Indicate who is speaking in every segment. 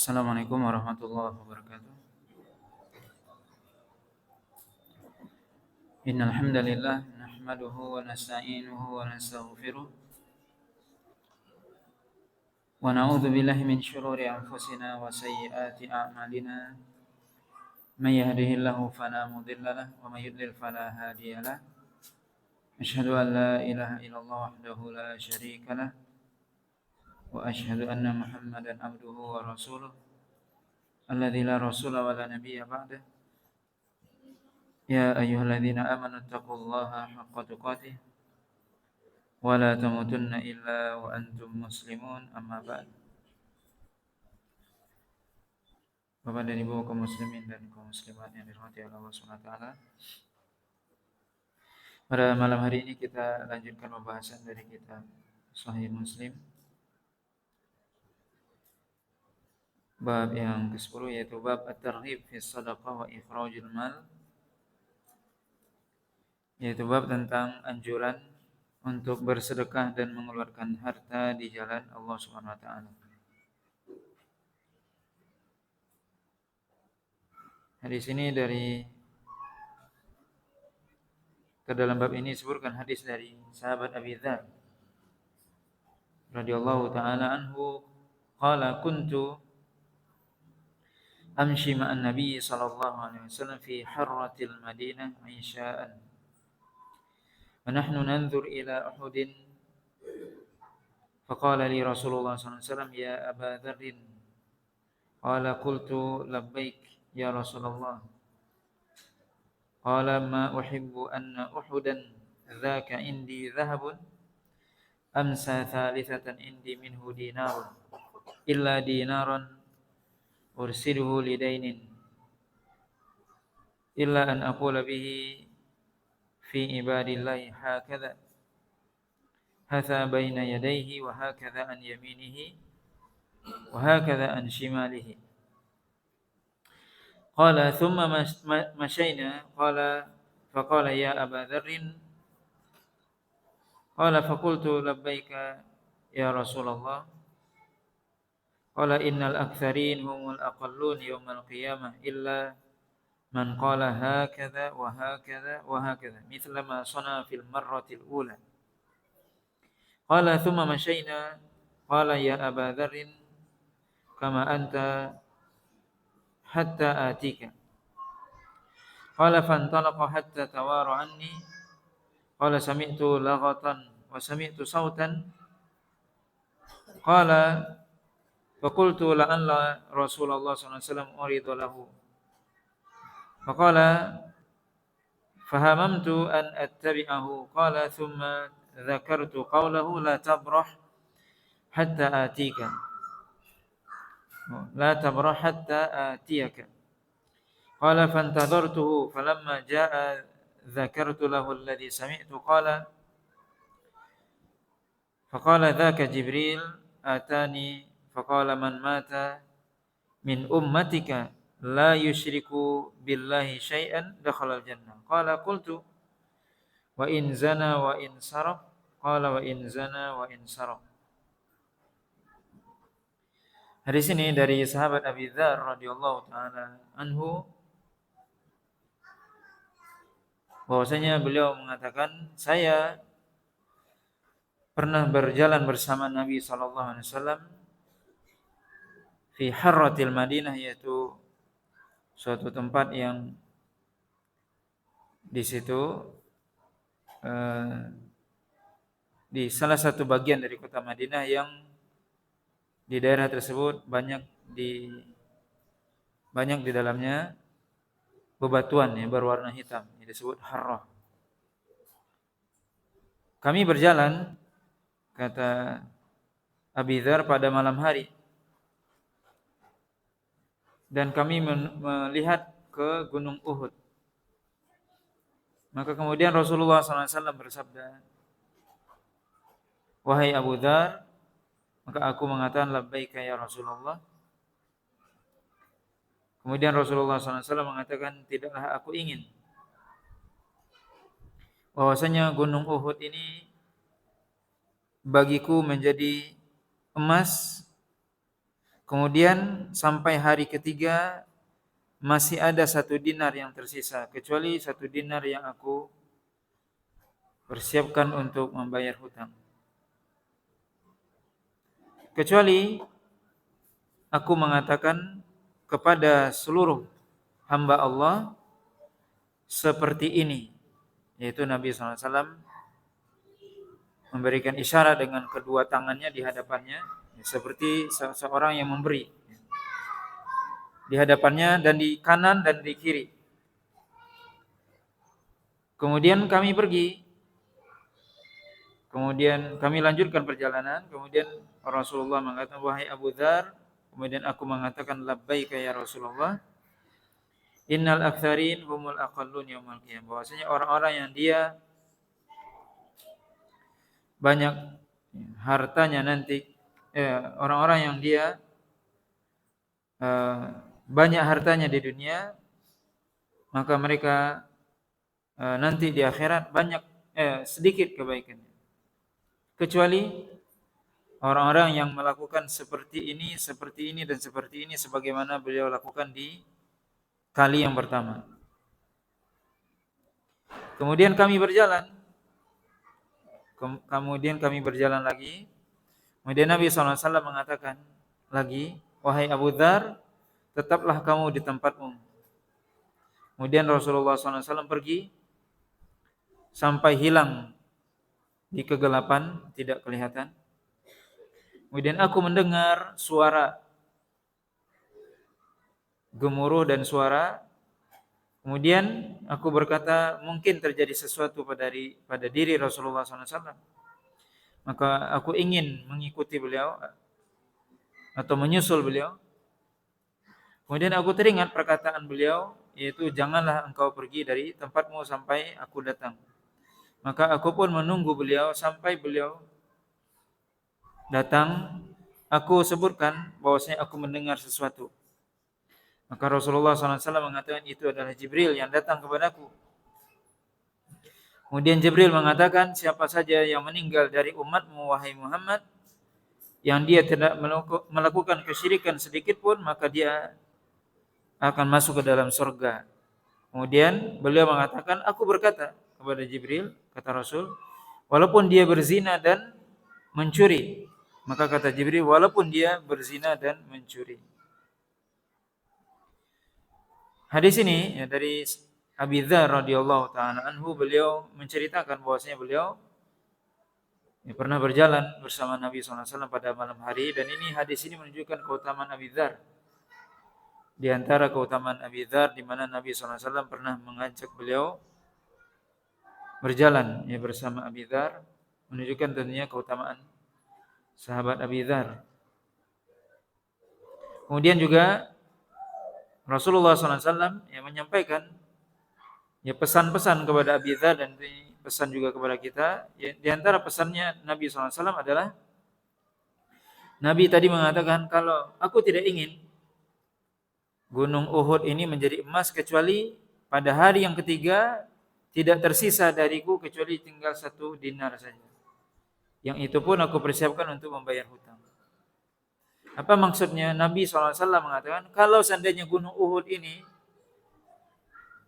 Speaker 1: Assalamualaikum warahmatullahi wabarakatuh. Innal hamdalillah nahmaduhu wa nasta'inuhu wa nastaghfiruh wa na'udzu billahi min shururi anfusina wa sayyiati a'malina. May yahdihillahu fala mudilla lahu wa may yudlil fala hadiya lahu. Asyhadu an la ilaha illallah wahdahu la syarika lah wa asyhadu anna Muhammadan abduhu wa rasuluh alladzi la rasula wa la nabiyya ba'dahu. Ya ayyuhalladzina amanu taqullaha haqqa tuqatih wa la tamutunna illa wa antum muslimun, amma ba'd. Bapak dan Ibu kaum muslimin dan kaum muslimat yang dirahmati Allah Subhanahu wa taala. Pada malam hari ini kita lanjutkan pembahasan dari kitab Sahih Muslim. Bab yang ke-10 yaitu bab at-targhib fi shadaqah wa ikhrajul mal. Yaitu bab tentang anjuran untuk bersedekah dan mengeluarkan harta di jalan Allah Subhanahu wa taala. Hadis ini ke dalam bab ini disebutkan hadis dari sahabat Abi Dzar radhiyallahu taala anhu, qala kuntu amshi ma'an nabiy sallallahu alaihi wasallam fi harratil Madinah 'isha'an wa nahnu nanzur ila Uhudin faqala li Rasulullah sallallahu alaihi wasallam ya Aba Dzar, qala qultu labbaik ya Rasulullah, qala ma uhibbu anna Uhudan dzaka indi dhahabun amsa thalithatan indi minhu dinarun illa dinaran ursiluhu lidainin illa an aqula bihi fi ibadillahi hakadha hatha baina yadayhi wa hakadha an yaminihi wa hakadha an shimalihi. Qala thumma mashayna qala faqala ya Aba Dzarrin, qala faqultu labbaika ya Rasulullah, qala innal aktsarin humul aqallun yaumal qiyamah illa man qala hakadha wa hakadha wa hakadha mithla ma sana fil marratil ula. Qala thumma mashayna qala ya Aba Dzarrin kama anta hatta atika. Qala fantalaqa hatta tawara anni. Qala sami'tu laghatan wa sami'tu sautan. Qala faqultu la'alla Rasulullah sallallahu alaihi wasallam urida lahu. Faqala fahamamtu an attabi'ahu. Qala thumma dzakartu qawlahu la tabrah hatta atika. La tabrah hatta atiyaka. Qala fantadhartuhu falamma jaa dzakartu lahu alladhi sami'tu qala faqala dzaka Jibril atani faqala man mata min ummatika la yusyriku billahi syai'an dakhala al-jannah. Qala qultu wa in zana wa in saraq. Qala wa in zana wa in saraq. Hadis ini dari sahabat Abi Dzar radhiyallahu taala anhu, bahwasanya beliau mengatakan, saya pernah berjalan bersama Nabi sallallahu alaihi wasallam fi harratil Madinah, yaitu suatu tempat yang di situ di salah satu bagian dari kota Madinah yang di daerah tersebut banyak di dalamnya bebatuan yang berwarna hitam, yang disebut harrah. Kami berjalan, kata Abi Dzar, pada malam hari dan kami melihat ke Gunung Uhud. Maka kemudian Rasulullah SAW bersabda, wahai Abu Dzar. Maka aku mengatakan labbaika ya Rasulullah. Kemudian Rasulullah SAW mengatakan, tidaklah aku ingin bahwasanya Gunung Uhud ini bagiku menjadi emas Kemudian sampai hari ketiga masih ada 1 dinar yang tersisa, kecuali 1 dinar yang aku persiapkan untuk membayar hutang. Kecuali aku mengatakan kepada seluruh hamba Allah seperti ini, yaitu Nabi SAW memberikan isyarat dengan kedua tangannya di hadapannya, seperti seorang yang memberi, di hadapannya dan di kanan dan di kiri. Kemudian kami pergi, kemudian kami lanjutkan perjalanan. Kemudian Rasulullah mengatakan, wahai Abu Dzar. Kemudian aku mengatakan, labbaika ya Rasulullah. Innal aktsarin humul aqallun yaumil qiyamah. Bahwasanya orang-orang yang dia banyak hartanya nanti, orang-orang yang dia banyak hartanya di dunia, maka mereka nanti di akhirat banyak sedikit kebaikannya. Kecuali orang-orang yang melakukan seperti ini, dan seperti ini sebagaimana beliau lakukan di kali yang pertama. Kemudian kami berjalan. Lagi. Kemudian Nabi SAW mengatakan lagi, wahai Abu Dzar, tetaplah kamu di tempatmu. Kemudian Rasulullah SAW pergi sampai hilang di kegelapan, tidak kelihatan. Kemudian aku mendengar suara gemuruh dan suara. Kemudian aku berkata, mungkin terjadi sesuatu pada diri Rasulullah SAW. Maka aku ingin mengikuti beliau atau menyusul beliau. Kemudian aku teringat perkataan beliau, yaitu janganlah engkau pergi dari tempatmu sampai aku datang. Maka aku pun menunggu beliau sampai beliau datang. Aku sebutkan bahwasanya aku mendengar sesuatu. Maka Rasulullah SAW mengatakan itu adalah Jibril yang datang kepadaku. Kemudian Jibril mengatakan, siapa saja yang meninggal dari umatmu wahai Muhammad, yang dia tidak melakukan kesyirikan sedikit pun, maka dia akan masuk ke dalam surga. Kemudian beliau mengatakan, aku berkata kepada Jibril, kata Rasul, walaupun dia berzina dan mencuri. Maka kata Jibril, walaupun dia berzina dan mencuri. Hadis ini ya, dari Abi Dzar radhiyallahu taala anhu, beliau menceritakan bahwasanya beliau pernah berjalan bersama Nabi SAW pada malam hari, dan hadis ini menunjukkan keutamaan Abi Dzar. Di antara keutamaan Abi Dzar, di mana Nabi SAW pernah mengajak beliau berjalan bersama Abi Dzar, menunjukkan tentunya keutamaan sahabat Abi Dzar. Kemudian juga Rasulullah SAW menyampaikan pesan-pesan kepada Abi Dzar, dan pesan juga kepada kita. Di antara pesannya Nabi SAW adalah, Nabi tadi mengatakan, kalau aku tidak ingin Gunung Uhud ini menjadi emas, kecuali pada hari yang ketiga tidak tersisa dariku kecuali tinggal 1 dinar saja. Yang itu pun aku persiapkan untuk membayar hutang. Apa maksudnya? Nabi SAW mengatakan, kalau seandainya Gunung Uhud ini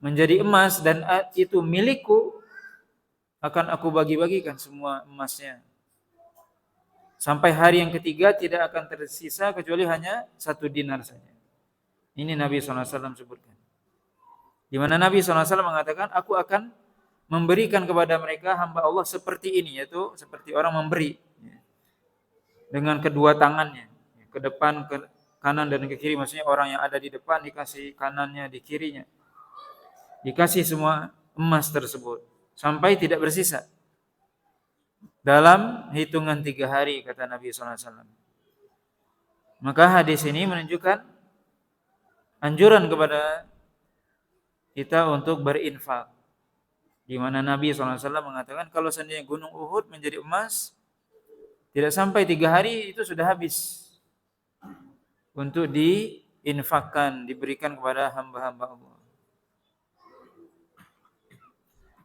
Speaker 1: menjadi emas dan itu milikku, akan aku bagi-bagikan semua emasnya. Sampai hari yang ketiga tidak akan tersisa kecuali hanya 1 dinar saja. Ini Nabi SAW sebutkan. Di mana Nabi SAW mengatakan, aku akan memberikan kepada mereka hamba Allah seperti ini, yaitu seperti orang memberi dengan kedua tangannya, ke depan, ke kanan dan ke kiri. Maksudnya orang yang ada di depan dikasih kanannya, di kirinya dikasih semua emas tersebut sampai tidak bersisa dalam hitungan 3 hari, kata Nabi SAW. Maka hadis ini menunjukkan anjuran kepada kita untuk berinfak, di mana Nabi SAW mengatakan, kalau seandainya Gunung Uhud menjadi emas, tidak sampai 3 hari itu sudah habis untuk diinfakkan, diberikan kepada hamba-hamba Allah.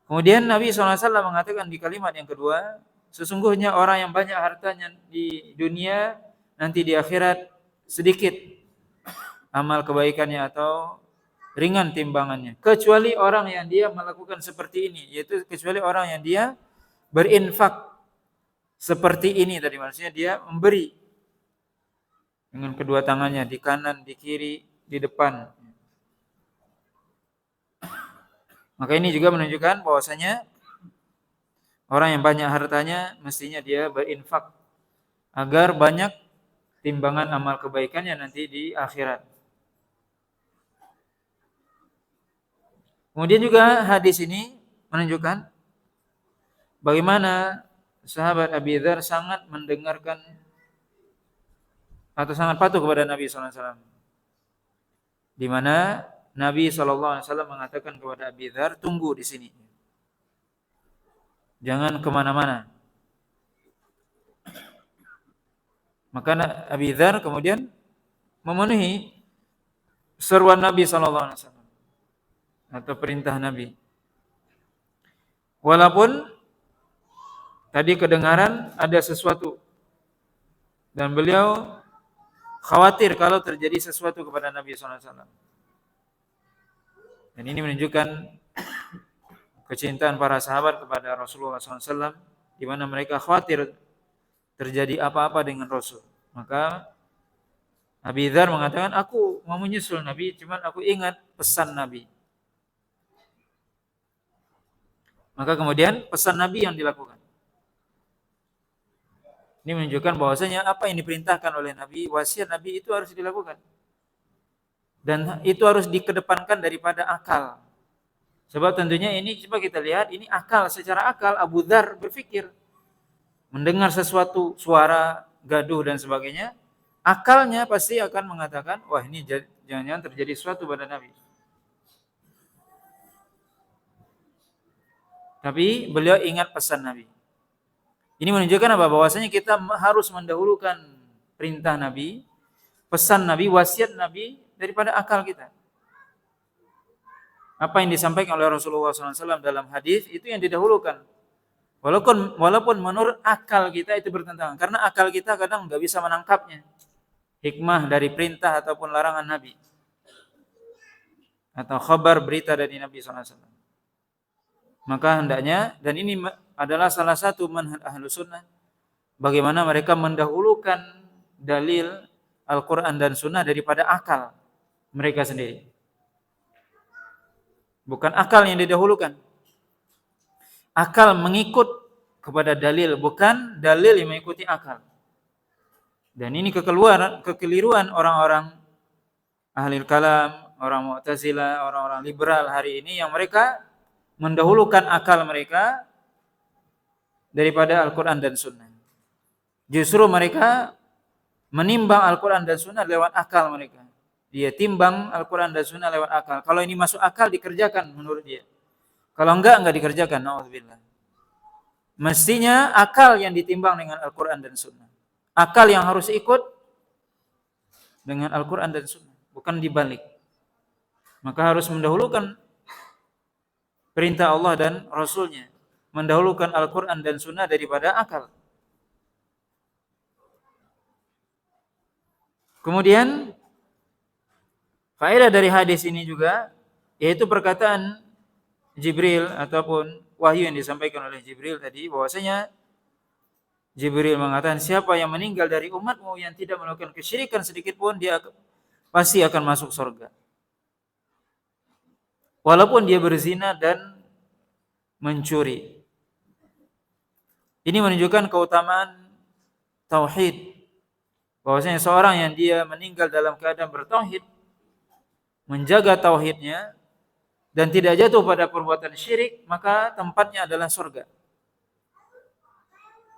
Speaker 1: Kemudian Nabi SAW mengatakan di kalimat yang kedua, sesungguhnya orang yang banyak hartanya di dunia, nanti di akhirat sedikit amal kebaikannya atau ringan timbangannya, kecuali orang yang dia melakukan seperti ini, yaitu kecuali orang yang dia berinfak seperti ini tadi, maksudnya dia memberi dengan kedua tangannya, di kanan, di kiri, di depan. Maka ini juga menunjukkan bahwasanya orang yang banyak hartanya mestinya dia berinfak agar banyak timbangan amal kebaikannya nanti di akhirat. Kemudian juga hadis ini menunjukkan bagaimana sahabat Abi Dzar sangat mendengarkan atau sangat patuh kepada Nabi SAW. Di mana Nabi SAW mengatakan kepada Abi Dzar, tunggu di sini, jangan kemana-mana. Maka Abi Dzar kemudian memenuhi seruan Nabi SAW atau perintah Nabi. Walaupun tadi kedengaran ada sesuatu dan beliau khawatir kalau terjadi sesuatu kepada Nabi SAW. Dan ini menunjukkan kecintaan para sahabat kepada Rasulullah SAW, di mana mereka khawatir terjadi apa-apa dengan Rasul. Maka Abi Dzar mengatakan, aku mau menyusul Nabi, cuman aku ingat pesan Nabi. Maka kemudian pesan Nabi yang dilakukan. Ini menunjukkan bahwasanya apa yang diperintahkan oleh Nabi, wasiat Nabi itu harus dilakukan. Dan itu harus dikedepankan daripada akal. Sebab tentunya ini, coba kita lihat, ini akal, secara akal Abu Dzar berpikir. Mendengar sesuatu, suara, gaduh dan sebagainya, akalnya pasti akan mengatakan, wah ini jangan-jangan terjadi sesuatu pada Nabi. Tapi beliau ingat pesan Nabi. Ini menunjukkan apa? Bahwasanya kita harus mendahulukan perintah Nabi, pesan Nabi, wasiat Nabi daripada akal kita. Apa yang disampaikan oleh Rasulullah SAW dalam hadis itu yang didahulukan. Walaupun menurut akal kita itu bertentangan, karena akal kita kadang nggak bisa menangkapnya, hikmah dari perintah ataupun larangan Nabi, atau khabar berita dari Nabi SAW. Maka hendaknya, dan ini adalah salah satu manhaj Ahlus Sunnah, bagaimana mereka mendahulukan dalil Al-Quran dan Sunnah daripada akal mereka sendiri. Bukan akal yang didahulukan. Akal mengikut kepada dalil, bukan dalil yang mengikuti akal. Dan ini kekeliruan orang-orang ahli kalam, orang Mu'tazilah, orang-orang liberal hari ini, yang mereka mendahulukan akal mereka daripada Al-Quran dan Sunnah. Justru mereka menimbang Al-Quran dan Sunnah lewat akal mereka. Dia timbang Al-Quran dan Sunnah lewat akal. Kalau ini masuk akal, dikerjakan menurut dia. Kalau enggak dikerjakan. Na'udzubillah. Mestinya akal yang ditimbang dengan Al-Quran dan Sunnah. Akal yang harus ikut dengan Al-Quran dan Sunnah, bukan dibalik. Maka harus mendahulukan perintah Allah dan Rasulnya, mendahulukan Al-Quran dan Sunnah daripada akal. Kemudian faedah dari hadis ini juga, yaitu perkataan Jibril ataupun wahyu yang disampaikan oleh Jibril tadi, bahwasanya Jibril mengatakan, siapa yang meninggal dari umatmu yang tidak melakukan kesyirikan sedikit pun, dia pasti akan masuk surga. Walaupun dia berzina dan mencuri. Ini menunjukkan keutamaan tauhid. Bahwasanya seorang yang dia meninggal dalam keadaan bertauhid, menjaga tauhidnya dan tidak jatuh pada perbuatan syirik, maka tempatnya adalah surga.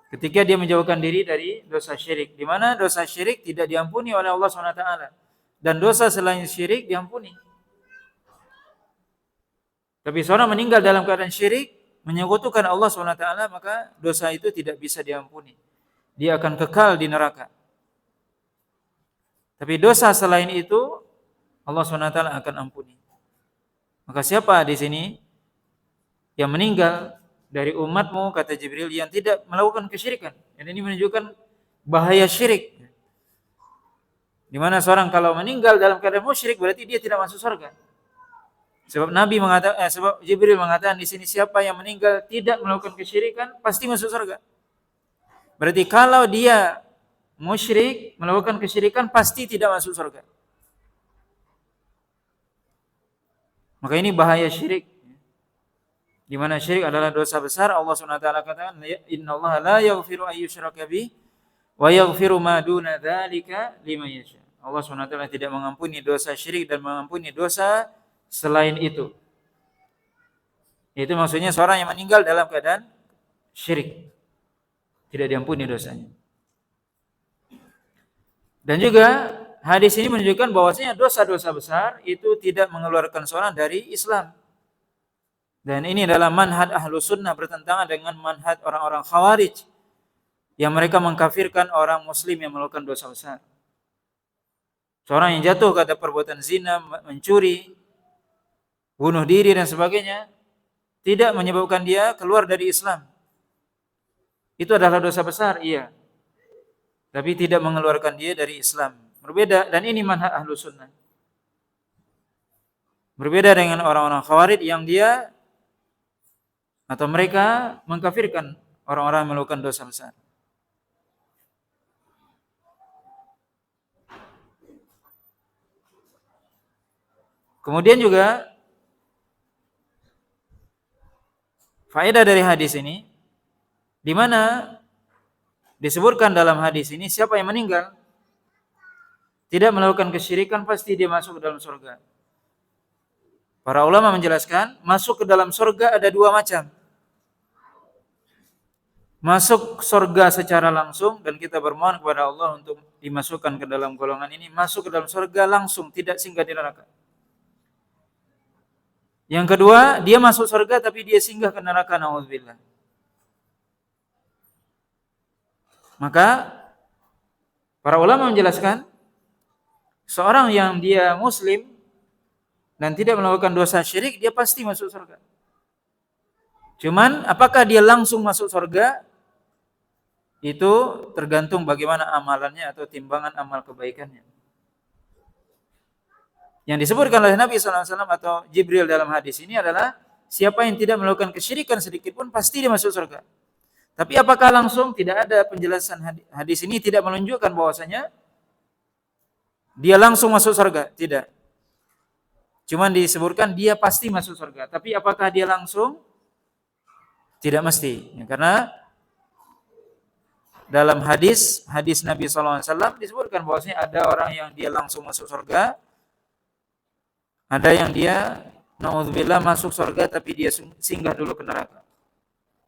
Speaker 1: Ketika dia menjauhkan diri dari dosa syirik, di mana dosa syirik tidak diampuni oleh Allah SWT, dan dosa selain syirik diampuni. Tapi seorang meninggal dalam keadaan syirik, menyekutukan Allah SWT, maka dosa itu tidak bisa diampuni. Dia akan kekal di neraka. Tapi dosa selain itu, Allah SWT akan ampuni. Maka siapa di sini yang meninggal dari umatmu, kata Jibril, yang tidak melakukan kesyirikan? Dan ini menunjukkan bahaya syirik. Di mana seorang kalau meninggal dalam keadaan musyrik berarti dia tidak masuk surga. Sebab Nabi mengatakan, sebab Jibril mengatakan di sini siapa yang meninggal tidak melakukan kesyirikan pasti masuk surga. Berarti kalau dia musyrik melakukan kesyirikan pasti tidak masuk surga. Maka ini bahaya syirik. Di mana syirik adalah dosa besar. Allah SWT katakan, "Innallaha la yaghfiru an yushraka bihi wa yaghfiru ma duna dzalika liman yasha." Allah SWT tidak mengampuni dosa syirik dan mengampuni dosa selain itu. Itu maksudnya seorang yang meninggal dalam keadaan syirik tidak diampuni dosanya. Dan juga hadis ini menunjukkan bahwasanya dosa-dosa besar itu tidak mengeluarkan seorang dari Islam. Dan ini adalah manhaj Ahlus Sunnah bertentangan dengan manhaj orang-orang Khawarij yang mereka mengkafirkan orang muslim yang melakukan dosa besar. Seorang yang jatuh pada perbuatan zina, mencuri, bunuh diri dan sebagainya tidak menyebabkan dia keluar dari Islam. Itu adalah dosa besar, iya. Tapi tidak mengeluarkan dia dari Islam. Berbeda, dan ini manhaj Ahlus Sunnah. Berbeda dengan orang-orang Khawarij yang dia atau mereka mengkafirkan orang-orang yang melakukan dosa besar. Kemudian juga faedah dari hadis ini, di mana disebutkan dalam hadis ini siapa yang meninggal tidak melakukan kesyirikan pasti dia masuk ke dalam surga. Para ulama menjelaskan masuk ke dalam surga ada dua macam. Masuk surga secara langsung dan kita bermohon kepada Allah untuk dimasukkan ke dalam golongan ini, masuk ke dalam surga langsung, tidak singgah di neraka. Yang kedua, dia masuk surga tapi dia singgah ke neraka, na'udzubillah. Maka para ulama menjelaskan seorang yang dia muslim dan tidak melakukan dosa syirik, dia pasti masuk surga. Cuman apakah dia langsung masuk surga? Itu tergantung bagaimana amalannya atau timbangan amal kebaikannya. Yang disebutkan oleh Nabi SAW atau Jibril dalam hadis ini adalah siapa yang tidak melakukan kesyirikan sedikit pun pasti dia masuk surga. Tapi apakah langsung? Tidak ada penjelasan hadis ini tidak menunjukkan bahwasanya dia langsung masuk surga, tidak. Cuman disebutkan dia pasti masuk surga. Tapi apakah dia langsung? Tidak mesti. Ya, karena dalam hadis Nabi SAW disebutkan bahwasanya ada orang yang dia langsung masuk surga, ada yang dia na'udzubillah masuk surga tapi dia singgah dulu ke neraka.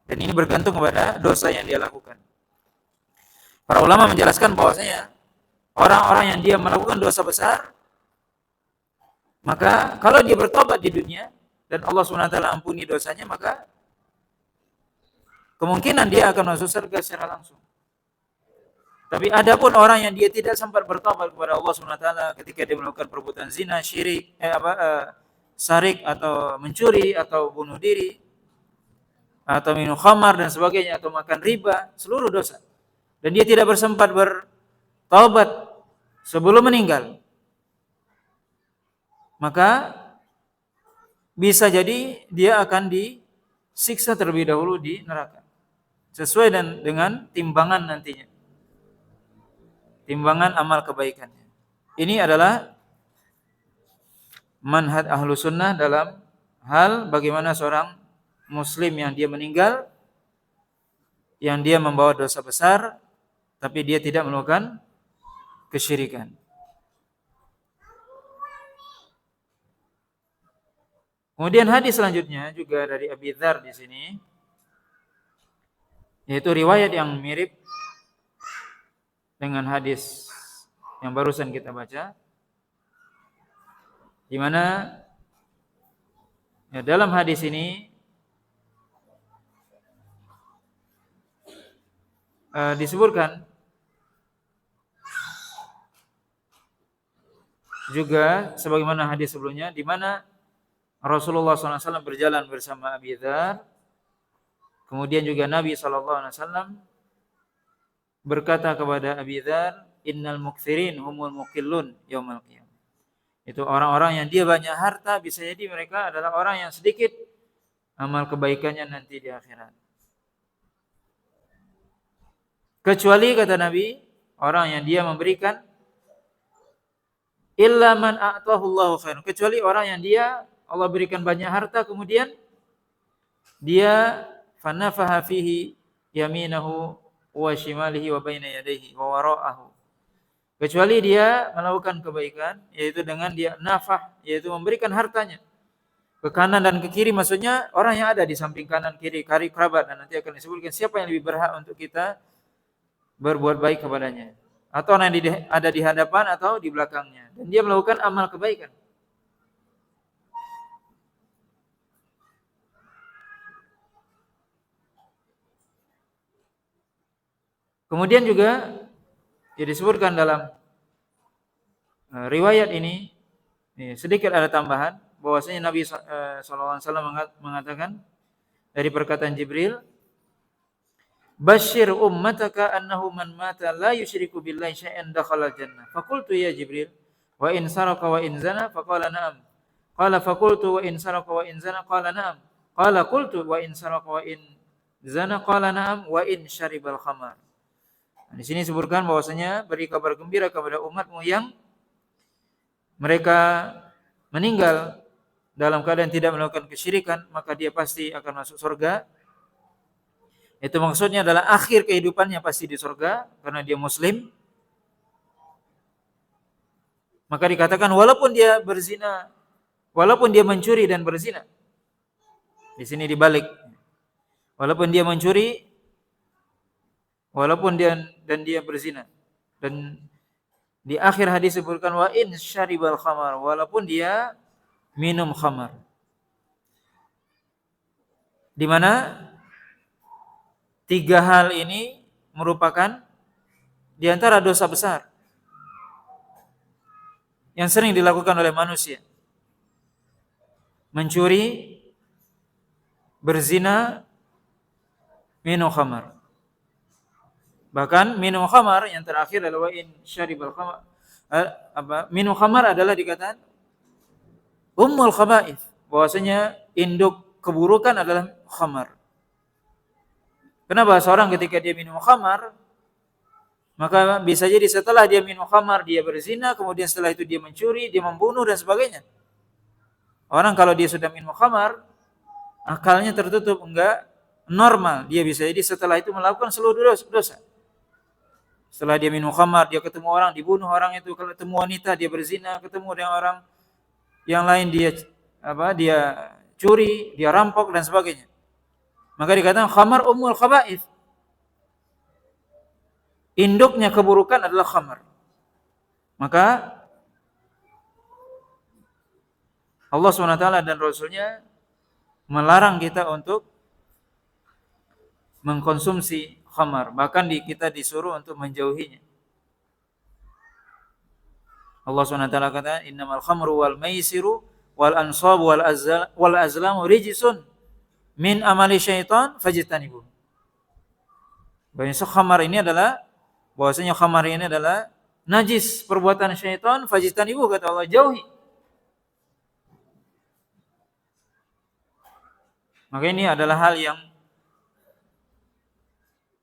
Speaker 1: Dan ini bergantung kepada dosa yang dia lakukan. Para ulama menjelaskan bahwasanya orang-orang yang dia melakukan dosa besar, maka kalau dia bertobat di dunia dan Allah SWT ampuni dosanya, maka kemungkinan dia akan masuk surga secara langsung. Tapi ada pun orang yang dia tidak sempat bertobat kepada Allah SWT ketika dia melakukan perbuatan zina, syirik, sarik atau mencuri atau bunuh diri atau minum khamar dan sebagainya atau makan riba, seluruh dosa. Dan dia tidak bersempat bertaubat sebelum meninggal. Maka bisa jadi dia akan disiksa terlebih dahulu di neraka. Sesuai dengan timbangan nantinya. Timbangan amal kebaikannya. Ini adalah manhaj Ahlus Sunnah dalam hal bagaimana seorang muslim yang dia meninggal, yang dia membawa dosa besar, tapi dia tidak melakukan kesyirikan. Kemudian hadis selanjutnya juga dari Abi Dzar di sini, yaitu riwayat yang mirip dengan hadis yang barusan kita baca, di mana ya, dalam hadis ini disebutkan juga sebagaimana hadis sebelumnya, di mana Rasulullah SAW berjalan bersama Abi Dzar, kemudian juga Nabi SAW berkata kepada Abi Dzar, innal mukthirin humul muqillun yaumal qiyamah. Itu orang-orang yang dia banyak harta, bisa jadi mereka adalah orang yang sedikit amal kebaikannya nanti di akhirat. Kecuali kata Nabi, orang yang dia memberikan illa man a'tahu Allahu khairan, kecuali orang yang dia Allah berikan banyak harta kemudian dia fanafaha fihi yaminahu wa shimalihi wa baina yadayhi wa wara'ahu. Kecuali dia melakukan kebaikan, yaitu dengan dia nafah, yaitu memberikan hartanya ke kanan dan ke kiri, maksudnya orang yang ada di samping kanan kiri, kerabat, dan nanti akan disebutkan siapa yang lebih berhak untuk kita berbuat baik kepadanya, atau orang yang ada di hadapan atau di belakangnya, dan dia melakukan amal kebaikan. Kemudian juga disebutkan dalam riwayat ini, sedikit ada tambahan, bahwasanya Nabi SAW mengatakan dari perkataan Jibril, Bashir ummataka annahu man mata la yusyriku billahi syai'an dakhala jannah. Faqultu ya Jibril, wa in saraka wa in zana? Faqala na'am. Qala faqultu wa in saraka wa in zana? Qala na'am. Qala qultu wa in saraka wa in zana? Qala na'am wa in syaribal khamar. Di sini disebutkan bahwasanya beri kabar gembira kepada umatmu yang mereka meninggal dalam keadaan tidak melakukan kesyirikan, maka dia pasti akan masuk surga. Itu maksudnya adalah akhir kehidupannya pasti di surga karena dia muslim. Maka dikatakan walaupun dia berzina, walaupun dia mencuri dan berzina. Di sini dibalik. Walaupun dia mencuri, walaupun dia berzina, dan di akhir hadis disebutkan wa in syaribal khamar, walaupun dia minum khamar. Di mana tiga hal ini merupakan di antara dosa besar yang sering dilakukan oleh manusia. Mencuri, berzina, minum khamar. Bahkan minum khamar yang terakhir adalah wa in syaribal khamar. Minum khamar adalah dikatakan ummul khaba'ith, bahwasanya induk keburukan adalah khamar. Kenapa? Seorang ketika dia minum khamar, maka bisa jadi setelah dia minum khamar dia berzina, kemudian setelah itu dia mencuri, dia membunuh dan sebagainya. Orang kalau dia sudah minum khamar, akalnya tertutup, enggak normal, dia bisa jadi setelah itu melakukan seluruh dosa. Setelah dia minum khamar, dia ketemu orang, dibunuh orang itu. Kalau ketemu wanita, dia berzina. Ketemu dengan orang yang lain, dia curi, dia rampok dan sebagainya. Maka dikatakan khamar ummul khaba'ith. Induknya keburukan adalah khamar. Maka Allah SWT dan Rasulnya melarang kita untuk mengkonsumsi khamar, bahkan kita disuruh untuk menjauhinya. Allah SWT kata, innamal khamru wal maisiru wal ansabu wal azlamu rijsun min amali syaitan fajtanibuh. Bahwasanya khamar ini adalah najis, perbuatan syaitan, fajtanibuh, kata Allah, jauhi. Maka ini adalah hal yang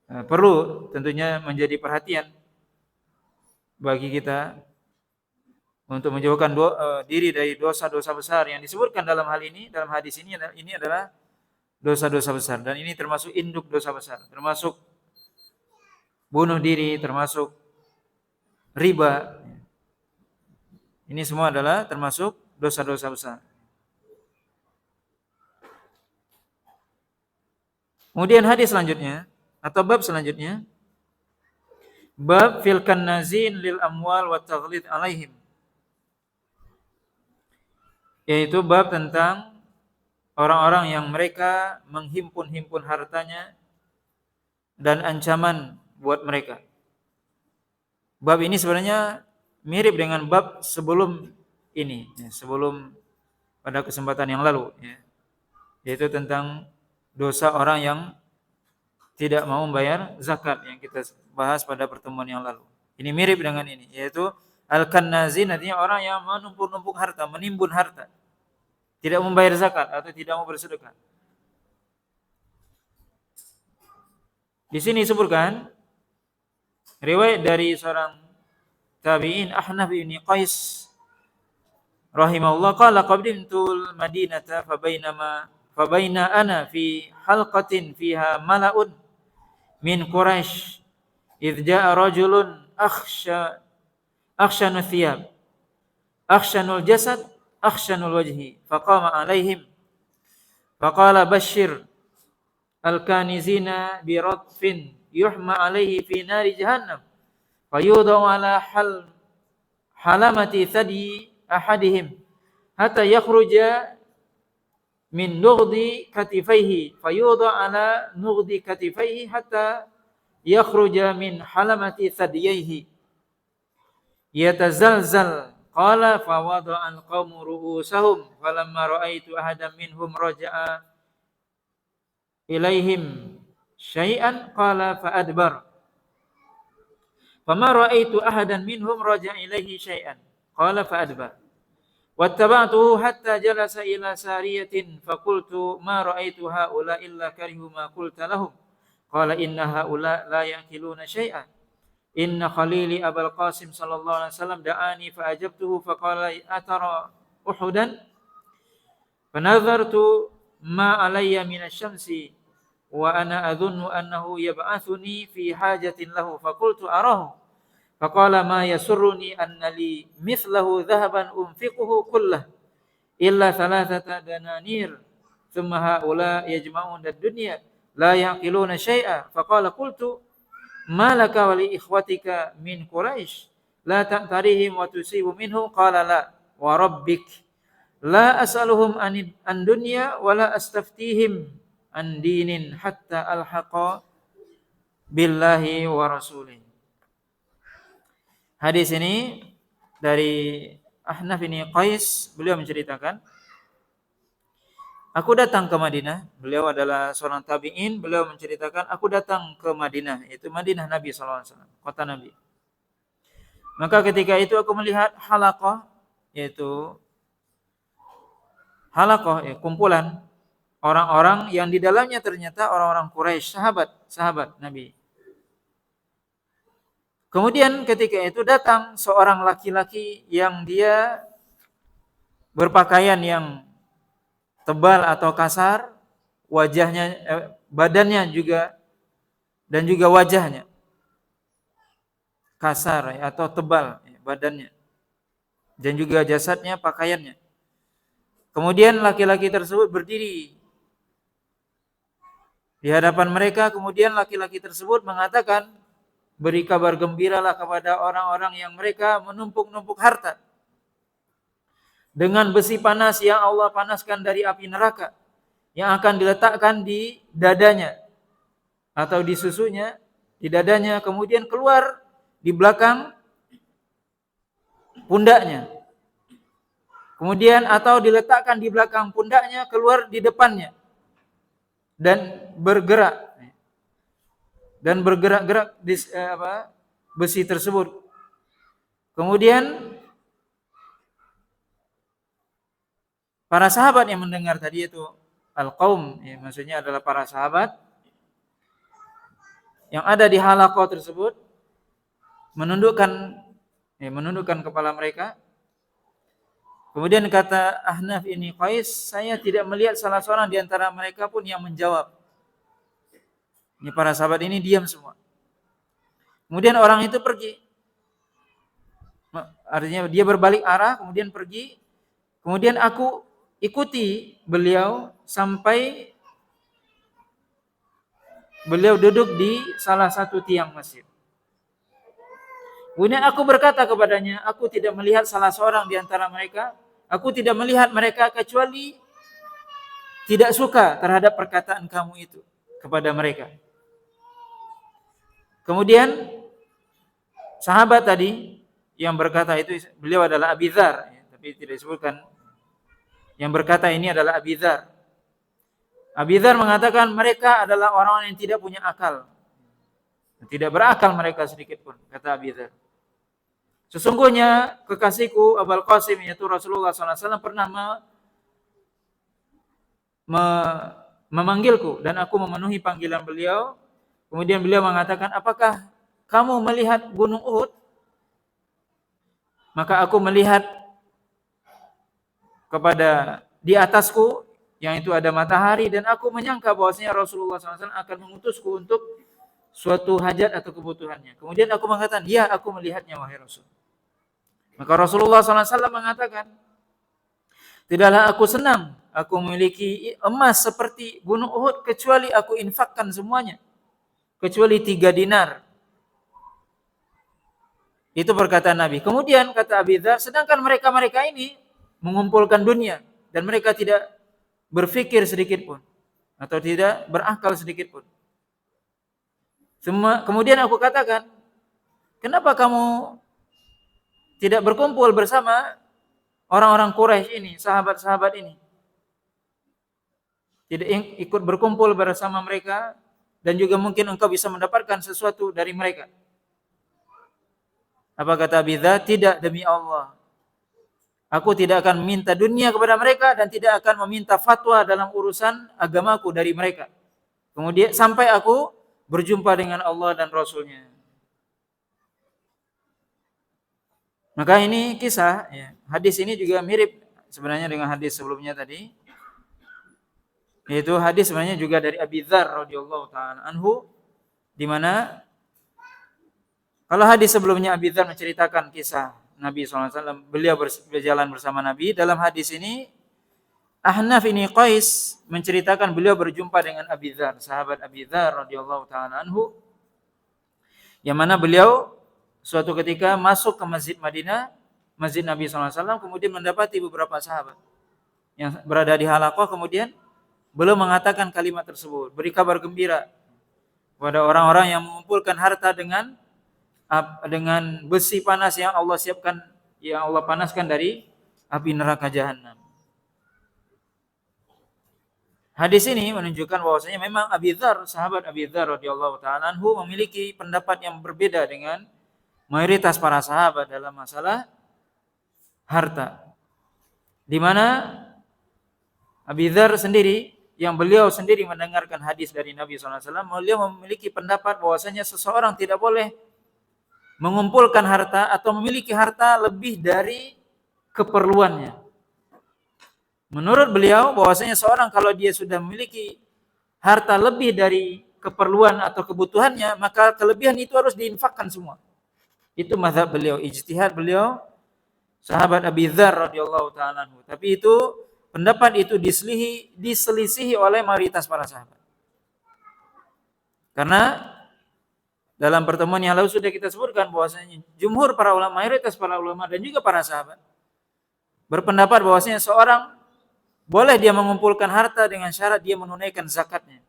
Speaker 1: perlu tentunya menjadi perhatian bagi kita untuk menjauhkan diri dari dosa-dosa besar yang disebutkan dalam hal ini, dalam hadis ini adalah dosa-dosa besar, dan ini termasuk induk dosa besar, termasuk bunuh diri, termasuk riba. Ini semua adalah termasuk dosa-dosa besar. Kemudian hadis selanjutnya atau bab selanjutnya, bab fil kannazin lil amwal wa taghlid alaihim, yaitu bab tentang orang-orang yang mereka menghimpun-himpun hartanya dan ancaman buat mereka. Bab ini sebenarnya mirip dengan bab sebelum ini, sebelum pada kesempatan yang lalu, yaitu tentang dosa orang yang tidak mau membayar zakat yang kita bahas pada pertemuan yang lalu. Ini mirip dengan ini, yaitu al-kannazin artinya orang yang menumpuk-numpuk harta, menimbun harta, tidak membayar zakat atau tidak mau bersedekah. Di sini disebutkan riwayat dari seorang tabi'in Ahnaf bin Qais rahimahullah qala qadimtul madinata fabaina ana fi halqatin fiha mala'un min Quraisy idh ja'a rajulun akhshanu thiyab akhshanul jasad akhshanul wajhi faqama alaihim faqala bashir al-kanizina bi ratfin yuhma alaihi fi nari jahannam fayudau ala halamati thadi ahadihim hatta yakhruja min nughdi katifaihi fayudha ala nughdi katifaihi hatta yakhruja min halamati thadiyaihi yatazalzal qala fawadha al qawmu ru'usahum falamma ra'aitu ahadan minhum raja'a ilaihim syai'an qala fa adbar fama ra'aitu ahadan minhum raja'a ilaihi syai'an qala fa adbar wattaba'tuhu hatta jalasa ila sariyatin faqultu ma ra'aitu haula illa karihu ma qulta lahum qala inna haula la ya'kiluna syai'an inna khalili abul qasim sallallahu alaihi wasallam da'ani fa ajabtuhu faqala atara uhudan fanadhartu ma alayya minasy-syamsi wa ana adhunnu annahu yab'athuni fi hajatin lahu faqultu arahu faqala ma yasurruni anna li mithlahu dhahaban unfiquhu kullah illa thalathata dananir thumma haula yajma'un ad-dunya la yaqiluna syai'a faqala qultu ma laka wa li ikhwatika min quraish la ta'tarihim wa tusibu minhu qala la wa rabbik la as'aluhum an dunya wa la astaftihim an dinin hatta alhaqa billahi wa rasulih. Hadis ini dari Ahnaf bin Qais, beliau menceritakan, aku datang ke Madinah, beliau adalah seorang tabi'in, beliau menceritakan, aku datang ke Madinah, yaitu Madinah Nabi SAW, kota Nabi. Maka ketika itu aku melihat halaqah, yaitu halaqah, kumpulan orang-orang yang di dalamnya ternyata orang-orang Quraisy, sahabat Nabi. Kemudian ketika itu datang seorang laki-laki yang dia berpakaian yang tebal atau kasar, wajahnya, badannya juga dan juga wajahnya kasar atau tebal badannya dan juga jasadnya, pakaiannya. Kemudian laki-laki tersebut berdiri di hadapan mereka, kemudian laki-laki tersebut mengatakan, beri kabar gembiralah kepada orang-orang yang mereka menumpuk-numpuk harta dengan besi panas yang Allah panaskan dari api neraka yang akan diletakkan di dadanya atau di susunya, di dadanya, kemudian keluar di belakang pundaknya. Kemudian atau diletakkan di belakang pundaknya, keluar di depannya dan bergerak. Dan bergerak-gerak di besi tersebut. Kemudian para sahabat yang mendengar tadi itu al-qaum, maksudnya adalah para sahabat yang ada di halaqah tersebut menundukkan kepala mereka. Kemudian kata Ahnaf ini Qais, saya tidak melihat salah seorang di antara mereka pun yang menjawab. Ini para sahabat ini diam semua. Kemudian orang itu pergi. Artinya dia berbalik arah, kemudian pergi. Kemudian aku ikuti beliau sampai beliau duduk di salah satu tiang masjid. Kemudian aku berkata kepadanya, aku tidak melihat salah seorang di antara mereka. Aku tidak melihat mereka kecuali tidak suka terhadap perkataan kamu itu kepada mereka. Kemudian sahabat tadi yang berkata itu, beliau adalah Abi Dzar, tapi tidak disebutkan. Yang berkata ini adalah Abi Dzar. Abi Dzar mengatakan mereka adalah orang-orang yang tidak punya akal. Tidak berakal mereka sedikit pun, kata Abi Dzar. Sesungguhnya kekasihku Abul Qasim yaitu Rasulullah SAW pernah memanggilku dan aku memenuhi panggilan beliau. Kemudian beliau mengatakan, apakah kamu melihat gunung Uhud? Maka aku melihat kepada di atasku yang itu ada matahari dan aku menyangka bahwasanya Rasulullah SAW akan mengutusku untuk suatu hajat atau kebutuhannya. Kemudian aku mengatakan, ya aku melihatnya wahai Rasul. Maka Rasulullah SAW mengatakan, tidaklah aku senang aku memiliki emas seperti gunung Uhud kecuali aku infakkan semuanya. Kecuali 3 dinar. Itu perkataan Nabi. Kemudian kata Abi Dzar, sedangkan mereka-mereka ini mengumpulkan dunia dan mereka tidak berpikir sedikit pun atau tidak berakal sedikit pun. Kemudian aku katakan, kenapa kamu tidak berkumpul bersama orang-orang Quraisy ini, sahabat-sahabat ini? Tidak ikut berkumpul bersama mereka dan juga mungkin engkau bisa mendapatkan sesuatu dari mereka. Apa kata Abi Dzar? Tidak, demi Allah. Aku tidak akan meminta dunia kepada mereka dan tidak akan meminta fatwa dalam urusan agamaku dari mereka. Kemudian sampai aku berjumpa dengan Allah dan Rasulnya. Maka ini kisah, ya. Hadis ini juga mirip sebenarnya dengan hadis sebelumnya tadi. Yaitu hadis sebenarnya juga dari Abi Dzar radhiyallahu taala anhu, di mana kalau hadis sebelumnya Abi Dzar menceritakan kisah Nabi SAW, beliau berjalan bersama Nabi. Dalam hadis ini Ahnaf ini Qais menceritakan beliau berjumpa dengan Abi Dzar, sahabat Abi Dzar radhiyallahu taala anhu, yang mana beliau suatu ketika masuk ke Masjid Madinah, Masjid Nabi SAW, kemudian mendapati beberapa sahabat yang berada di halaqah, kemudian beliau mengatakan kalimat tersebut, beri kabar gembira kepada orang-orang yang mengumpulkan harta dengan besi panas yang Allah siapkan, yang Allah panaskan dari api neraka jahanam. Hadis ini menunjukkan bahwasanya memang Abi Dzar, sahabat Abi Dzar radhiyallahu taala anhu memiliki pendapat yang berbeda dengan mayoritas para sahabat dalam masalah harta. Di mana Abi Dzar sendiri, yang beliau sendiri mendengarkan hadis dari Nabi SAW, beliau memiliki pendapat bahwasanya seseorang tidak boleh mengumpulkan harta atau memiliki harta lebih dari keperluannya. Menurut beliau bahwasanya seorang kalau dia sudah memiliki harta lebih dari keperluan atau kebutuhannya, maka kelebihan itu harus diinfakkan semua. Itu mazhab beliau, ijtihad beliau, sahabat Abi Dzar radhiyallahu taala anhu. Tapi itu pendapat itu diselisihi oleh mayoritas para sahabat. Karena dalam pertemuan yang lalu sudah kita sebutkan bahwasanya jumhur para ulama, mayoritas para ulama dan juga para sahabat berpendapat bahwasanya seorang boleh dia mengumpulkan harta dengan syarat dia menunaikan zakatnya.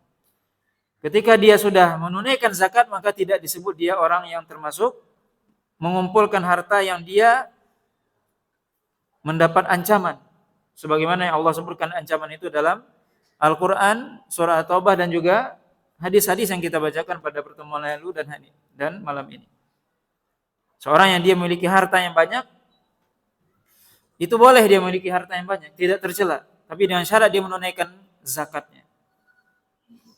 Speaker 1: Ketika dia sudah menunaikan zakat, maka tidak disebut dia orang yang termasuk mengumpulkan harta yang dia mendapat ancaman. Sebagaimana yang Allah sebutkan ancaman itu dalam Al-Quran, surah At-Taubah dan juga hadis-hadis yang kita bacakan pada pertemuan lalu dan malam ini. Seorang yang dia memiliki harta yang banyak, itu boleh dia memiliki harta yang banyak, tidak tercela. Tapi dengan syarat dia menunaikan zakatnya.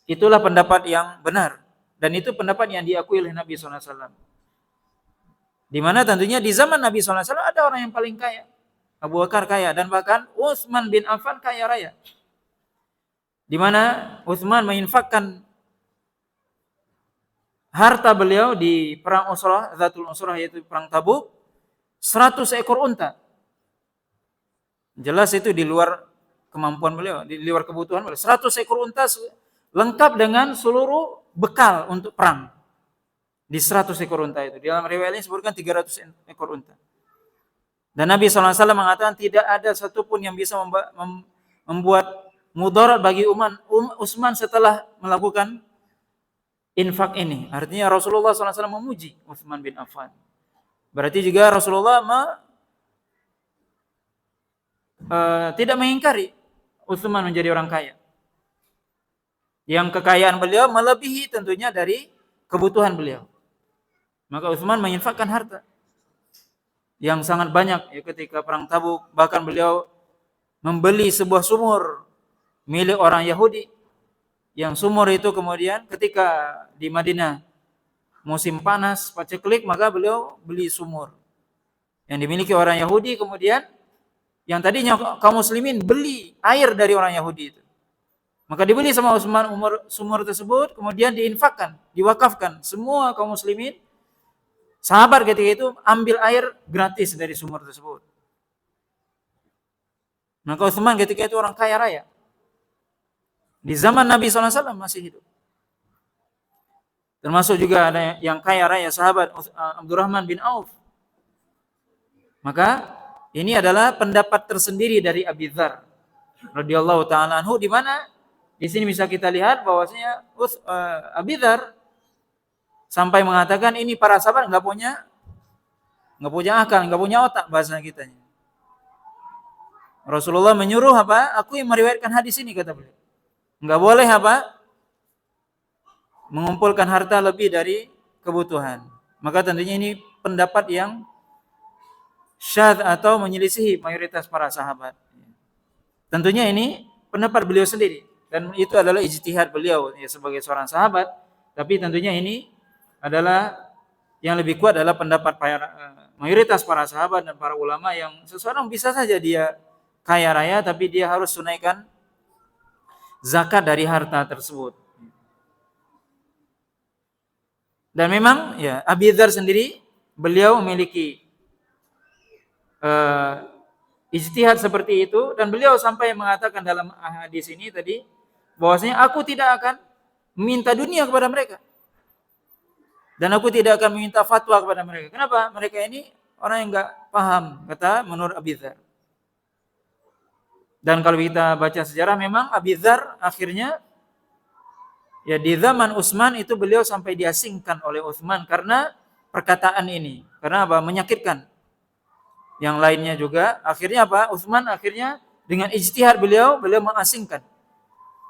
Speaker 1: Itulah pendapat yang benar. Dan itu pendapat yang diakui oleh Nabi SAW. Di mana tentunya di zaman Nabi SAW ada orang yang paling kaya. Abu Bakar kaya. Dan bahkan Utsman bin Affan kaya raya. Di mana Utsman menginfakkan harta beliau di perang Usrah, Zatul Usrah, yaitu perang Tabuk, 100 ekor unta. Jelas itu di luar kemampuan beliau, di luar kebutuhan beliau. 100 ekor unta lengkap dengan seluruh bekal untuk perang. Di 100 ekor unta itu. Di dalam riwayat ini disebutkan 300 ekor unta. Dan Nabi SAW mengatakan tidak ada satupun yang bisa membuat mudarat bagi Utsman setelah melakukan infak ini. Artinya Rasulullah SAW memuji Utsman bin Affan. Berarti juga Rasulullah tidak mengingkari Utsman menjadi orang kaya. Yang kekayaan beliau melebihi tentunya dari kebutuhan beliau. Maka Utsman menginfakkan harta. yang sangat banyak ya ketika perang Tabuk, bahkan beliau membeli sebuah sumur milik orang Yahudi, yang sumur itu kemudian ketika di Madinah musim panas paceklik, maka beliau beli sumur yang dimiliki orang Yahudi, kemudian yang tadinya kaum muslimin beli air dari orang Yahudi itu, maka dibeli sama Utsman sumur tersebut, kemudian diinfakkan, diwakafkan, semua kaum muslimin sahabat ketika itu ambil air gratis dari sumur tersebut. Maka Utsman ketika itu orang kaya raya. Di zaman Nabi SAW masih hidup. Termasuk juga ada yang kaya raya sahabat Abdurrahman bin Auf. Maka ini adalah pendapat tersendiri dari Abi Dzar radhiyallahu taala anhu, di mana di sini bisa kita lihat bahwasanya Abi Dzar sampai mengatakan ini para sahabat nggak punya akal, nggak punya otak bahasa kita. Rasulullah menyuruh apa? Aku yang meriwayatkan hadis ini, kata beliau. Nggak boleh apa? Mengumpulkan harta lebih dari kebutuhan. Maka tentunya ini pendapat yang syadz atau menyelisihi mayoritas para sahabat. Tentunya ini pendapat beliau sendiri, dan itu adalah ijtihad beliau ya sebagai seorang sahabat. Tapi tentunya ini adalah yang lebih kuat adalah pendapat mayoritas para sahabat dan para ulama, yang seseorang bisa saja dia kaya raya tapi dia harus tunaikan zakat dari harta tersebut. Dan memang ya Abi Dzar sendiri beliau memiliki ijtihad seperti itu, dan beliau sampai mengatakan dalam hadis ini tadi bahwasanya aku tidak akan meminta dunia kepada mereka dan aku tidak akan meminta fatwa kepada mereka. Kenapa? Mereka ini orang yang enggak paham, kata menurut Abi Dzar. Dan kalau kita baca sejarah, memang Abi Dzar akhirnya ya di zaman Utsman itu beliau sampai diasingkan oleh Utsman karena perkataan ini. Karena apa? Menyakitkan. Yang lainnya juga akhirnya apa? Utsman akhirnya dengan ijtihad beliau mengasingkan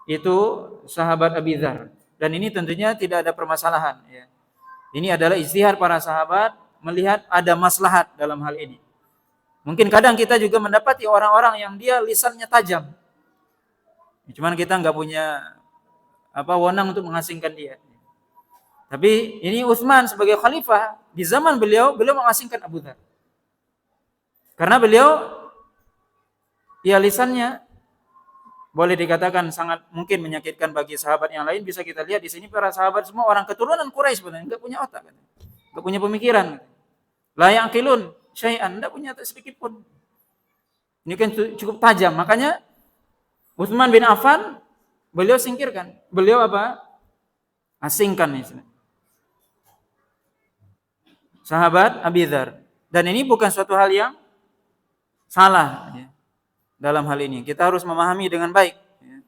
Speaker 1: itu sahabat Abi Dzar. Dan ini tentunya tidak ada permasalahan ya. Ini adalah ijtihad para sahabat melihat ada maslahat dalam hal ini. Mungkin kadang kita juga mendapati orang-orang yang dia lisannya tajam. Cuman kita nggak punya wewenang untuk mengasingkan dia. Tapi ini Utsman sebagai khalifah di zaman beliau mengasingkan Abu Dzar. Karena beliau ya lisannya boleh dikatakan sangat mungkin menyakitkan bagi sahabat yang lain. Bisa kita lihat di sini para sahabat semua orang keturunan Quraisy sebenarnya, enggak punya otak, enggak punya pemikiran. La yaqilun syai'an, enggak punya sedikit pun. Ini kan cukup tajam. Makanya Utsman bin Affan beliau singkirkan. Beliau apa? Asingkan ini. Sahabat Abi Dzar. Dan ini bukan suatu hal yang salah ya. Dalam hal ini kita harus memahami dengan baik ya.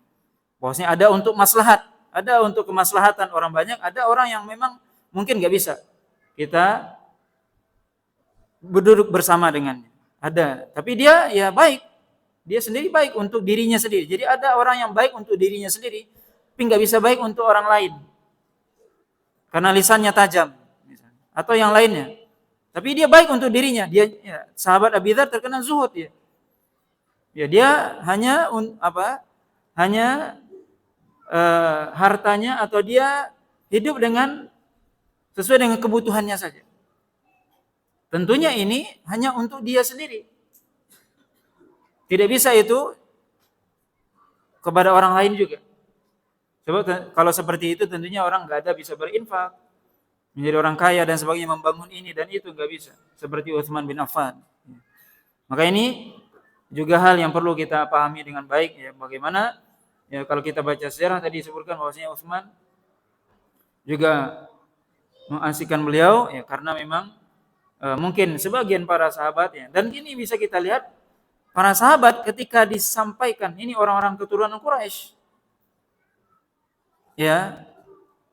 Speaker 1: Bahwasanya ada untuk maslahat, ada untuk kemaslahatan orang banyak, ada orang yang memang mungkin enggak bisa kita berduduk bersama dengannya. Ada, tapi dia ya baik. Dia sendiri baik untuk dirinya sendiri. Jadi ada orang yang baik untuk dirinya sendiri, tapi nggak bisa baik untuk orang lain. Karena lisannya tajam, atau yang lainnya. Tapi dia baik untuk dirinya. Dia ya, sahabat Abi Dzar terkenal zuhud ya. Ya dia hanya hartanya atau dia hidup dengan sesuai dengan kebutuhannya saja. Tentunya ini hanya untuk dia sendiri. Tidak bisa itu kepada orang lain juga. Sebab kalau seperti itu tentunya orang nggak ada bisa berinfak, menjadi orang kaya dan sebagainya, membangun ini dan itu nggak bisa. Seperti Utsman bin Affan. Maka ini juga hal yang perlu kita pahami dengan baik ya. Bagaimana ya kalau kita baca sejarah tadi disebutkan bahwasanya Utsman juga mengasingkan beliau ya karena memang mungkin sebagian para sahabat ya. Dan ini bisa kita lihat para sahabat ketika disampaikan ini orang-orang keturunan Quraisy. Ya.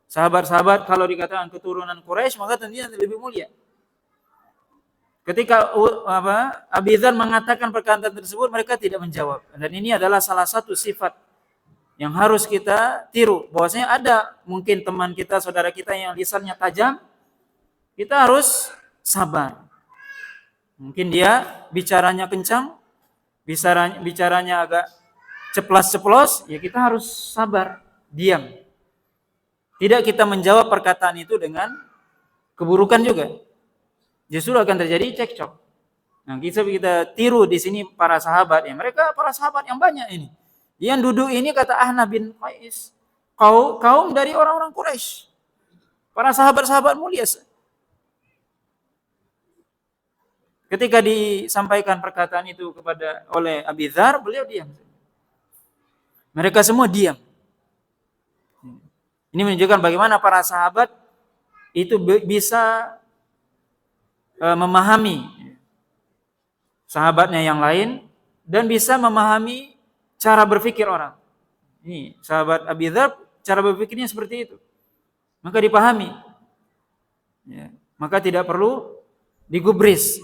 Speaker 1: Sahabat-sahabat kalau dikatakan keturunan Quraisy maka tentunya lebih mulia. Ketika Abi Dzar mengatakan perkataan tersebut, mereka tidak menjawab. Dan ini adalah salah satu sifat yang harus kita tiru. Bahwasanya ada mungkin teman kita, saudara kita yang lisannya tajam, kita harus sabar. Mungkin dia bicaranya kencang, bicaranya agak ceplas-ceplos, ya kita harus sabar, diam. Tidak kita menjawab perkataan itu dengan keburukan juga. Justru akan terjadi cekcok. Nah, kita tiru di sini para sahabat ya. Mereka para sahabat yang banyak ini. Yang duduk ini kata Ahnaf bin Qais, kaum dari orang-orang Quraisy. Para sahabat-sahabat mulia. Ketika disampaikan perkataan itu oleh Abi Dzar, beliau diam. Mereka semua diam. Ini menunjukkan bagaimana para sahabat itu bisa memahami sahabatnya yang lain dan bisa memahami cara berpikir orang. Ini sahabat Abi Dzar cara berpikirnya seperti itu. Maka dipahami. Ya, maka tidak perlu digubris.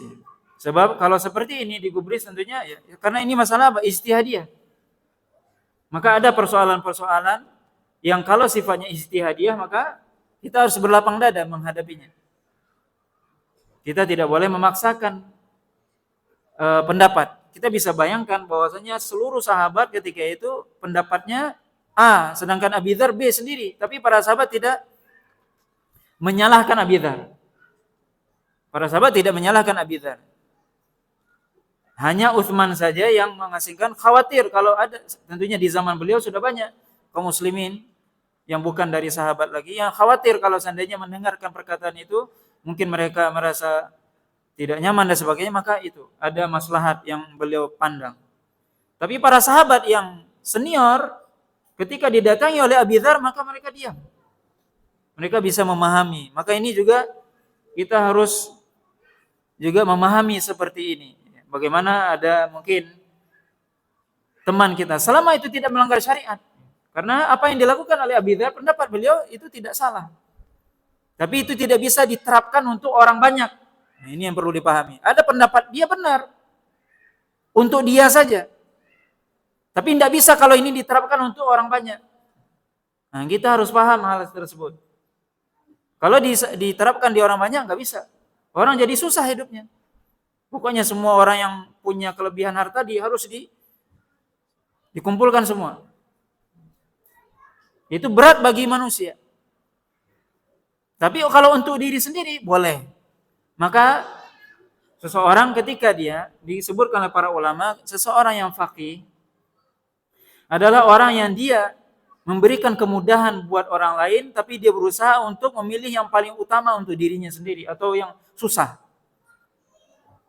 Speaker 1: Sebab kalau seperti ini digubris tentunya ya karena ini masalah apa? Ijtihadiyah. Maka ada persoalan-persoalan yang kalau sifatnya ijtihadiyah maka kita harus berlapang dada menghadapinya. Kita tidak boleh memaksakan pendapat. Kita bisa bayangkan bahwasanya seluruh sahabat ketika itu pendapatnya A, sedangkan Abi Dzar B sendiri. Tapi para sahabat tidak menyalahkan Abi Dzar. Para sahabat tidak menyalahkan Abi Dzar. Hanya Utsman saja yang mengasingkan khawatir kalau ada, tentunya di zaman beliau sudah banyak kaum muslimin yang bukan dari sahabat lagi yang khawatir kalau seandainya mendengarkan perkataan itu mungkin mereka merasa tidak nyaman dan sebagainya, maka itu ada maslahat yang beliau pandang. Tapi para sahabat yang senior ketika didatangi oleh Abi Dzar maka mereka diam. Mereka bisa memahami. Maka ini juga kita harus juga memahami seperti ini. Bagaimana ada mungkin teman kita selama itu tidak melanggar syariat. Karena apa yang dilakukan oleh Abi Dzar pendapat beliau itu tidak salah. Tapi itu tidak bisa diterapkan untuk orang banyak. Nah, ini yang perlu dipahami. Ada pendapat dia benar untuk dia saja. Tapi tidak bisa kalau ini diterapkan untuk orang banyak. Nah, kita harus paham hal tersebut. Kalau diterapkan di orang banyak nggak bisa. Orang jadi susah hidupnya. Pokoknya semua orang yang punya kelebihan harta harus dikumpulkan semua. Itu berat bagi manusia. Tapi kalau untuk diri sendiri boleh. Maka seseorang ketika dia disebutkan oleh para ulama, seseorang yang faqih adalah orang yang dia memberikan kemudahan buat orang lain, tapi dia berusaha untuk memilih yang paling utama untuk dirinya sendiri atau yang susah.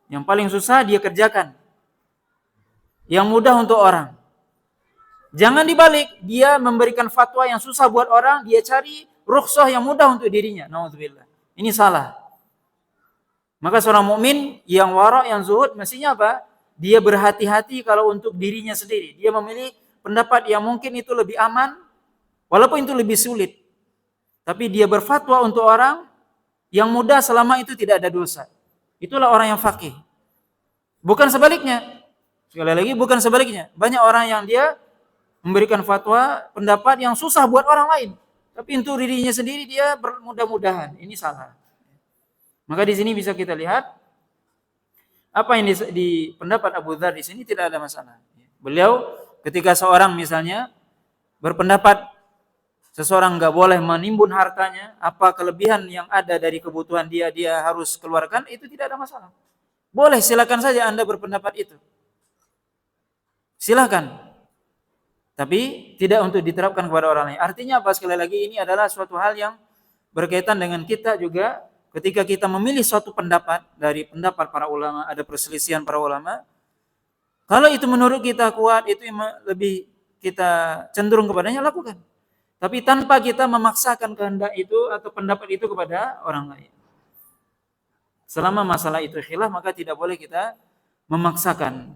Speaker 1: Yang paling susah dia kerjakan. Yang mudah untuk orang. Jangan dibalik, dia memberikan fatwa yang susah buat orang, dia cari rukhsah yang mudah untuk dirinya. Nauzubillah. Ini salah. Maka seorang mukmin yang wara', yang zuhud, mestinya apa? Dia berhati-hati kalau untuk dirinya sendiri. Dia memilih pendapat yang mungkin itu lebih aman, walaupun itu lebih sulit. Tapi dia berfatwa untuk orang yang mudah selama itu tidak ada dosa. Itulah orang yang faqih. Bukan sebaliknya. Sekali lagi bukan sebaliknya. Banyak orang yang dia memberikan fatwa, pendapat yang susah buat orang lain. Tapi untuk dirinya sendiri dia bermudah-mudahan. Ini salah. Maka di sini bisa kita lihat apa yang di pendapat Abu Dzar di sini tidak ada masalah. Beliau ketika seorang misalnya berpendapat seseorang nggak boleh menimbun hartanya, apa kelebihan yang ada dari kebutuhan dia harus keluarkan, itu tidak ada masalah. Boleh, silakan saja Anda berpendapat itu. Silakan. Tapi tidak untuk diterapkan kepada orang lain. Artinya apa? Sekali lagi ini adalah suatu hal yang berkaitan dengan kita juga ketika kita memilih suatu pendapat dari pendapat para ulama, ada perselisihan para ulama. Kalau itu menurut kita kuat, itu lebih kita cenderung kepadanya, lakukan. Tapi tanpa kita memaksakan kehendak itu atau pendapat itu kepada orang lain. Selama masalah itu khilaf, maka tidak boleh kita memaksakan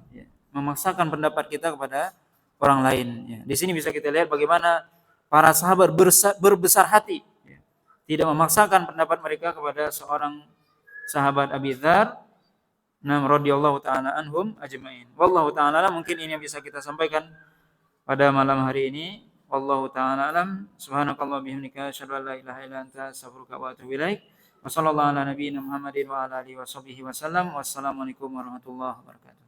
Speaker 1: pendapat kita kepada orang lain. Di sini bisa kita lihat bagaimana para sahabat berbesar hati, tidak memaksakan pendapat mereka kepada seorang sahabat Abi Dzar, radhiyallahu taala anhum ajmain. Wallahu taala mungkin ini yang bisa kita sampaikan pada malam hari ini. Wallahu ta'ala alam. Subhanakallah bihamdika asyhadu an la ilaha illa anta astaghfiruka wa atubu ilaik. Wassallallahu ala nabiyina Muhammadin wa ala alihi wasallam. Wassalamualaikum warahmatullahi wabarakatuh.